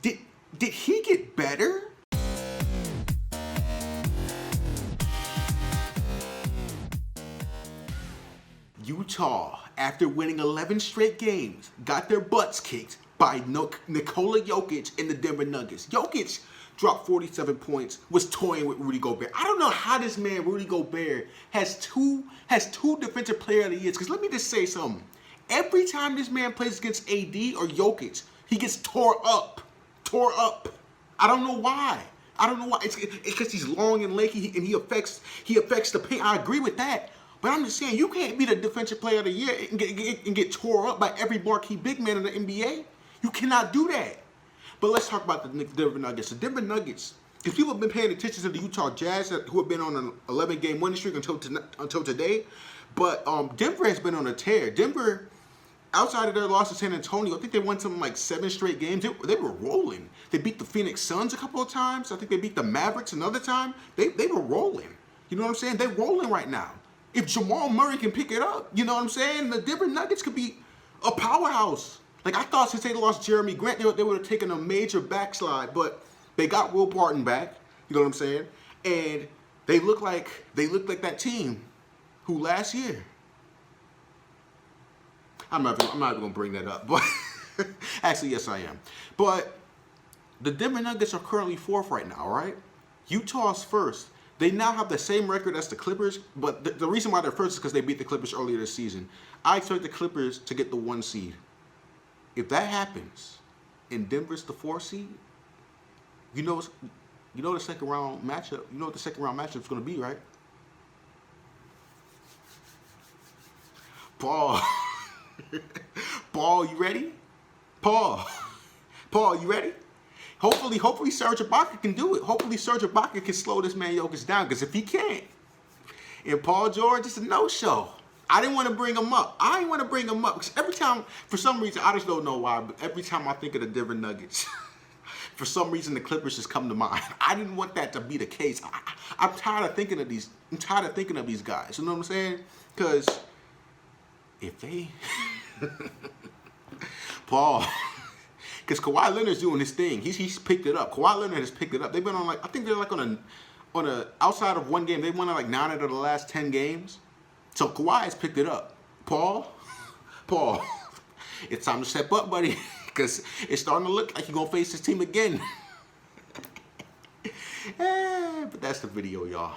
Did he get better? Utah, after winning 11 straight games, got their butts kicked by NIKOLA JOKIC and the Denver Nuggets. Jokic dropped 47 points, was toying with Rudy Gobert. I don't know how this man, Rudy Gobert, has two defensive player of the years. Because let me just say something. Every time this man plays against AD or Jokic, he gets tore up. Tore up. I don't know why. I don't know why. It's because he's long and lanky and he affects the paint. I agree with that. But I'm just saying, you can't be the defensive player of the year and get tore up by every marquee big man in the NBA. You cannot do that. But let's talk about the Denver Nuggets. The Denver Nuggets, because people have been paying attention to the Utah Jazz, who have been on an 11-game winning streak until today. But Denver has been on a tear. Denver, outside of their loss to San Antonio, I think they won something like 7 straight games. They were rolling. They beat the Phoenix Suns a couple of times. I think they beat the Mavericks another time. They were rolling. You know what I'm saying? They're rolling right now. If Jamal Murray can pick it up, you know what I'm saying? The Denver Nuggets could be a powerhouse. Like, I thought since they lost Jeremy Grant, they would have taken a major backslide, but they got Will Barton back, you know what I'm saying? And they look like that team who last year, I'm not even gonna bring that up, but actually, yes, I am. But the Denver Nuggets are currently 4th right now, right? Utah's 1st. They now have the same record as the Clippers, but the reason why they're 1st is because they beat the Clippers earlier this season. I expect the Clippers to get the 1 seed. If that happens, and Denver's the 4 seed, you know the second round matchup. You know what the second round matchup is going to be, right? Paul, Paul, you ready? Paul, you ready? Hopefully Serge Ibaka can do it. Hopefully Serge Ibaka can slow this man Jokic down. Because if he can't, and Paul George, it's a no-show. I didn't want to bring him up. I didn't want to bring him up. Because every time, for some reason, I just don't know why, but every time I think of the Denver Nuggets, for some reason the Clippers just come to mind. I didn't want that to be the case. I'm tired of thinking of these. I'm tired of thinking of these guys. You know what I'm saying? Because if they, Paul. Because Kawhi Leonard's doing his thing. He's picked it up. Kawhi Leonard has picked it up. They've been on like, I think they're like on a outside of 1 game. They won like 9 out of the last 10 games. So Kawhi has picked it up. Paul, it's time to step up, buddy. Because it's starting to look like you're going to face this team again. But that's the video, y'all.